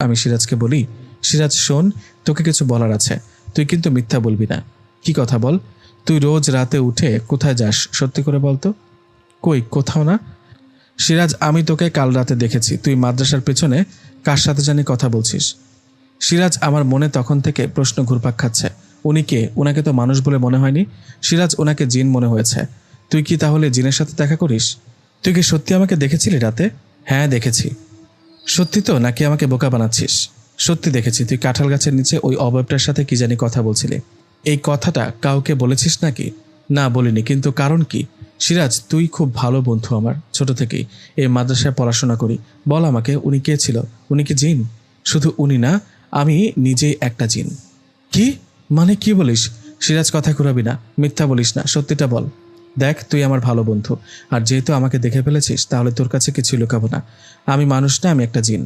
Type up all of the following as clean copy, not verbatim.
আমি সিরাজকে বলি, সিরাজ শোন, তোকে কিছু বলার আছে, তুই কিন্তু মিথ্যা বলবি না। কি কথা বল। তুই রোজ রাতে উঠে কোথায় যাস সত্যি করে বলতো। কই, কোথাও না। সিরাজ, আমি তোকে কাল রাতে দেখেছি, তুই মাদ্রাসার পেছনে কার সাথে জানি কথা বলছিস। সিরাজ, আমার মনে তখন থেকে প্রশ্ন ঘুরপাক খাচ্ছে, উনি কে? ওনাকে তো মানুষ বলে মনে হয়নি। সিরাজ, ওনাকে জিন মনে হয়েছে। তুই কি তাহলে জিনের সাথে দেখা করিস? তুই কি সত্যি আমাকে দেখেছিলি রাতে? হ্যাঁ দেখেছি। সত্যি তো, নাকি আমাকে বোকা বানাচ্ছিস? সত্যি দেখেছি, তুই কাঁঠাল গাছের নিচে ওই অবয়বটার সাথে কি জানি কথা বলছিলি। এই কথাটা কাউকে বলেছিস নাকি? না বলিনি, কিন্তু কারণ কি? সিরাজ, তুই খুব ভালো বন্ধু আমার, ছোট থেকেই এই মাদ্রাসায় পড়াশোনা করি। বল আমাকে, উনি কে ছিল? উনি কি জিন? শুধু উনি না, আমি নিজেই একটা জিন। কি মানে, কি বলিস? সিরাজ, কথা ঘুরাবি না, মিথ্যা বলিস না, সত্যিটা বল। দেখ, তুই আমার ভালো বন্ধু, আর যেহেতু আমাকে দেখে ফেলেছিস তাহলে তোর কাছে কিছু লুকাবো না। আমি মানুষ না, আমি একটা জিন।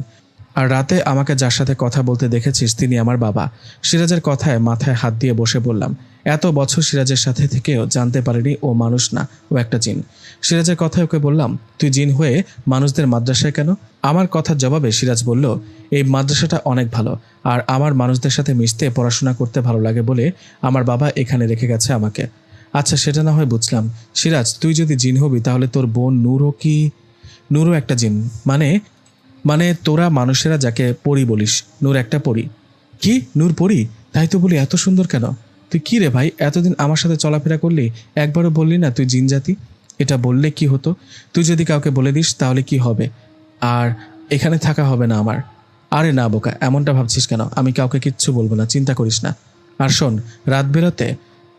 আর রাতে আমাকে যার সাথে কথা বলতে দেখেছিস তিনি আমার বাবা। সিরাজের কথায় মাথায় হাত দিয়ে বসে বললাম, এত বছর সিরাজের সাথে থেকেও জানতে পারিনি ও মানুষ না, ও একটা জিন। সিরাজের কথায় ওকে বললাম, তুই জিন হয়ে মানুষদের মাদ্রাসায় কেন? আমার কথার জবাবে সিরাজ বলল, এই মাদ্রাসাটা অনেক ভালো, আর আমার মানুষদের সাথে মিশতে পড়াশোনা করতে ভালো লাগে বলে আমার বাবা এখানে রেখে গেছে আমাকে। আচ্ছা, সেটা না হয় বুঝলাম। সিরাজ, তুই যদি জিন হবি তাহলে তোর বোন নূরও কি? নূরও একটা জিন? মানে মানে তোরা মানুষেরা যাকে পরি বলিস, নূর একটা পরি। কি, নূর পরি? তাই তো বলি, এত সুন্দর কেন? তুই কি রে ভাই, এতদিন আমার সাথে চলাফেরা করলি, একবারও বললি না তুই জিন জাতি? এটা বললে কি হতো? তুই যদি কাউকে বলে দিস তাহলে কি হবে? আর এখানে থাকা হবে না আমার। আরে না বোকা, এমনটা ভাবছিস কেন? আমি কাউকে কিচ্ছু বলবো না, চিন্তা করিস না। আর শোন, রাত বেরোতে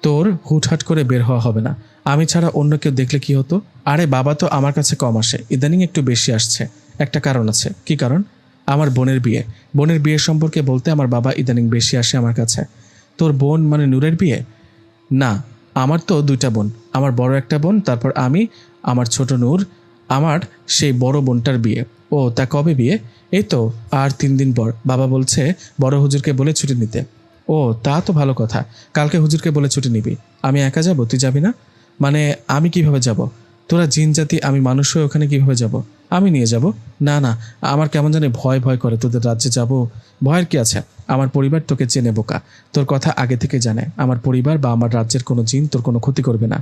তোর হুটহাট করে বের হওয়া হবে না। আমি ছাড়া অন্য কেউ দেখলে কি হতো? আরে বাবা তো আমার কাছে কম আসে, ইদানিং একটু বেশি আসছে। একটা কারণ আছে। কি কারণ? আমার বোনের বিয়ে। বোনের বিয়ে সম্পর্কে বলতে আমার বাবা ইদানিং বেশি আসে আমার কাছে। তোর বোন মানে নূরের বিয়ে? না, আমার তো দুইটা বোন। আমার বড় একটা বোন, তারপর আমি, আমার ছোট নূর, আমার সেই বড় বোনটার বিয়ে। ও, তা কবে বিয়ে? এই তো আর 3 দিন পর। বাবা বলছে বড় হুজুরকে বলে ছুটি নিতে। ও, তা তো ভালো কথা। কালকে হুজুরকে বলে ছুটি নিবি। আমি একা যাব, তুই যাবি না? মানে আমি কিভাবে যাব? তোরা জিন জাতি, আমি মানুষ হয়ে ওখানে কিভাবে যাব? আমি নিয়ে যাব। না না, আমার কেমন জানি ভয় ভয় করে তোদের রাজ্যে যাব। ভয়ের কি আছে? আমার পরিবার তোকে চেনে বোকা, তোর কথা আগে থেকে জানে। আমার পরিবার বা আমার রাজ্যের কোনো জিন তোর কোনো ক্ষতি করবে না।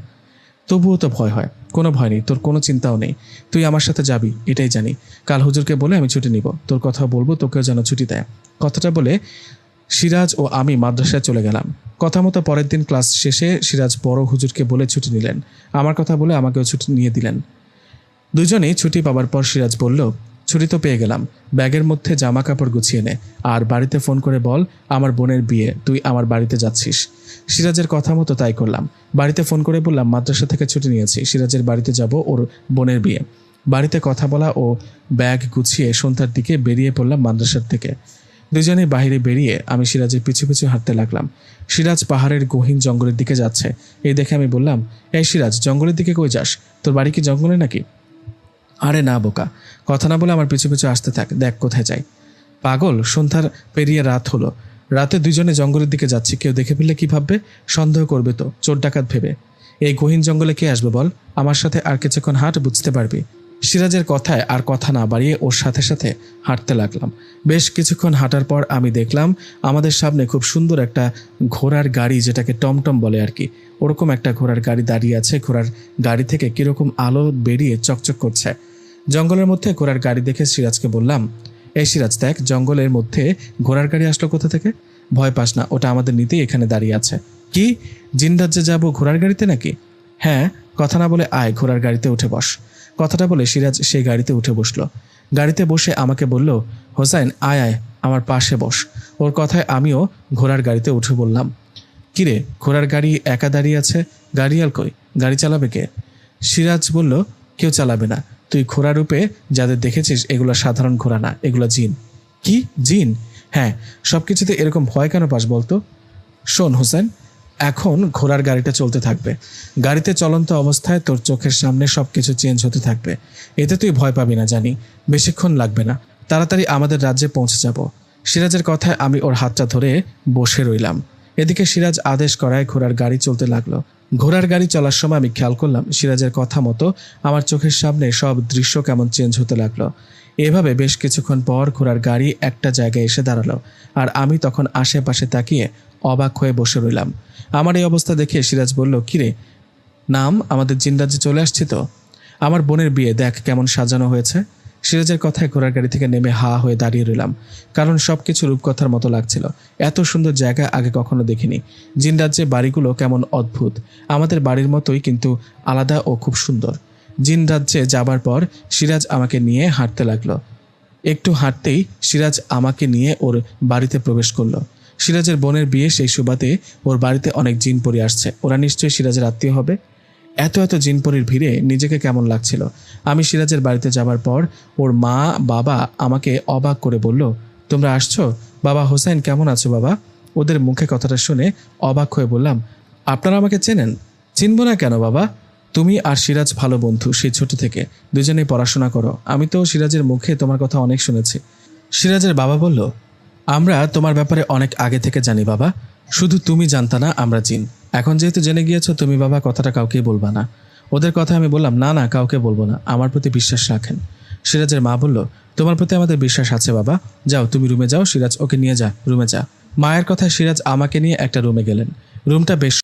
তবুও তো ভয় হয়। কোনো ভয় নেই, তোর কোনো চিন্তাও নেই। তুই আমার সাথে যাবি এটাই জানি। কাল হুজুরকে বলে আমি ছুটি নিব, তোর কথা বলবো, তোকেও যেন ছুটি দেয়। কথাটা বলে সিরাজ ও আমি মাদ্রাসায় চলে গেলাম। কথা মতো পরের দিন ক্লাস শেষে সিরাজ বড় হুজুরকে বলে ছুটি নিলেন। আমার কথা বলে আমাকেও ছুটি নিয়ে দিলেন। দুজনেই ছুটি পাবার পর সিরাজ বলল, ছুটি তো পেয়ে গেলাম, ব্যাগের মধ্যে জামা কাপড় গুছিয়ে নে, আর বাড়িতে ফোন করে বল আমার বোনের বিয়ে, তুই আমার বাড়িতে যাচ্ছিস। সিরাজের কথা মতো তাই করলাম। বাড়িতে ফোন করে বললাম মাদ্রাসা থেকে ছুটি নিয়েছি, সিরাজের বাড়িতে যাব, ওর বোনের বিয়ে। বাড়িতে কথা বলা ও ব্যাগ গুছিয়ে সন্ধ্যার দিকে বেরিয়ে পড়লাম মাদ্রাসার থেকে। দুজনে বাইরে বেরিয়ে আমি সিরাজের পিছু পিছু হাঁটতে লাগলাম। সিরাজ পাহাড়ের গহীন জঙ্গলের দিকে যাচ্ছে। এই দেখে আমি বললাম, এই সিরাজ, জঙ্গলের দিকে কই যাস? তোর বাড়ি কি জঙ্গলে নাকি? আরে না বোকা, কথা না বলে আমার পিছু পিছু আসতে থাক, দেখ কোথায় যাই। পাগল, সন্ধ্যার পেরিয়ে রাত হলো। রাতে দুজনে জঙ্গলের দিকে যাচ্ছি, কেউ দেখে ফেললে কি ভাববে? সন্দেহ করবে তো, চোর ডাকাত ভেবে। এই গহীন জঙ্গলে কে আসবে বল? আমার সাথে আর কিছুক্ষণ হাঁট, বুঝতে পারবি। সিরাজের কথায় আর কথা না বাড়িয়ে ওর সাথে সাথে হাঁটতে লাগলাম। বেশ কিছুক্ষণ হাঁটার পর আমি দেখলাম আমাদের সামনে খুব সুন্দর একটা ঘোড়ার গাড়ি, যেটাকে টমটম বলে আর কি, ওরকম একটা ঘোড়ার গাড়ি দাঁড়িয়ে আছে। ঘোড়ার গাড়ি থেকে কীরকম আলো বেরিয়ে চকচক করছে। জঙ্গলের মধ্যে ঘোড়ার গাড়ি দেখে সিরাজকে বললাম, এই সিরাজ দেখ, জঙ্গলের মধ্যে ঘোড়ার গাড়ি আসলো কোথা থেকে? ভয় পাস না, ওটা আমাদের নিতেই এখানে দাঁড়িয়ে আছে। কি, জিন রাজ্যে যাবো ঘোড়ার গাড়িতে নাকি? হ্যাঁ, কথা না বলে আয়, ঘোড়ার গাড়িতে উঠে বস। কথাটা বলে সিরাজ সেই গাড়িতে উঠে বসলো। গাড়িতে বসে আমাকে বলল, হোসাইন আয় আয়, আমার পাশে বস। ওর কথায় আমিও ঘোড়ার গাড়িতে উঠে বললাম। কিরে, ঘোড়ার গাড়ি একা দাঁড়িয়ে আছে, গাড়িয়াল কই? গাড়ি চালাবে কে? সিরাজ বলল, কেউ চালাবে না। তুই ঘোড়া রূপে যাদের দেখেছিস এগুলো সাধারণ ঘোড়া না, এগুলো জিন। কি, জিন? হ্যাঁ, সব কিছুতে এরকম ভয় কেন পাস বলতো? শোন হোসেন, এখন ঘোড়ার গাড়িটা চলতে থাকবে। গাড়িতে চলন্ত অবস্থায় তোর চোখের সামনে সব কিছু চেঞ্জ হতে থাকবে। এতে তুই ভয় পাবি না জানি। বেশিক্ষণ লাগবে না, তাড়াতাড়ি আমাদের রাজ্যে পৌঁছে যাব। সিরাজের কথায় আমি ওর হাতটা ধরে বসে রইলাম। এদিকে সিরাজ আদেশ করায় ঘোড়ার গাড়ি চলতে লাগলো। ঘোড়ার গাড়ি চলার সময় আমি খেয়াল করলাম সিরাজের কথা মতো আমার চোখের সামনে সব দৃশ্য কেমন চেঞ্জ হতে লাগলো। এভাবে বেশ কিছুক্ষণ পর ঘোড়ার গাড়ি একটা জায়গায় এসে দাঁড়ালো, আর আমি তখন আশেপাশে তাকিয়ে অবাক হয়ে বসে রইলাম। আমার এই অবস্থা দেখে সিরাজ বলল, কিরে নাম, আমাদের জিনরাজ্যে চলে আসছি তো। আমার বোনের বিয়ে দেখ কেমন সাজানো হয়েছে। সিরাজের কথায় ঘোড়ার গাড়ি থেকে নেমে হা হয়ে দাঁড়িয়ে রইলাম, কারণ সবকিছু রূপকথার মতো লাগছিল। এত সুন্দর জায়গা আগে কখনো দেখিনি। জিনরাজ্যে বাড়িগুলো কেমন অদ্ভুত, আমাদের বাড়ির মতোই কিন্তু আলাদা ও খুব সুন্দর। জিনরাজ্যে যাবার পর সিরাজ আমাকে নিয়ে হাঁটতে লাগলো। একটু হাঁটতেই সিরাজ আমাকে নিয়ে ওর বাড়িতে প্রবেশ করলো। সিরাজের বোনের বিয়ে, সেই সুবাদে ওর বাড়িতে অনেক জিন পরি আসছে। ওরা নিশ্চয়ই সিরাজের আত্মীয় হবে। এত এত জিনপরির ভিড়ে নিজেকে কেমন লাগছিল। আমি সিরাজের বাড়িতে যাবার পর ওর মা বাবা আমাকে অবাক করে বলল, তোমরা আসছো? বাবা হোসেন কেমন আছো বাবা? ওদের মুখে কথাটা শুনে অবাক হয়ে বললাম, আপনারা আমাকে চেনেন? চিনব না কেন বাবা, তুমি আর সিরাজ ভালো বন্ধু সেই ছোট থেকে, দুজনেই পড়াশোনা করো। আমি তো সিরাজের মুখে তোমার কথা অনেক শুনেছি। সিরাজের বাবা বলল, আমরা তোমার ব্যাপারে অনেক আগে থেকে জানি বাবা, শুধু তুমি জানতা না আমরা জিন। এখন যেহেতু জেনে গিয়েছো, তুমি বাবা কথাটা কাউকেই বলবা না। ওদের কথা আমি বললাম, না না কাউকে বলবো না, আমার প্রতি বিশ্বাস রাখেন। সিরাজের মা বলল, তোমার প্রতি আমাদের বিশ্বাস আছে বাবা, যাও তুমি রুমে যাও। সিরাজ, ওকে নিয়ে যা, রুমে যা। মায়ের কথায় সিরাজ আমাকে নিয়ে একটা রুমে গেলেন। রুমটা বেশ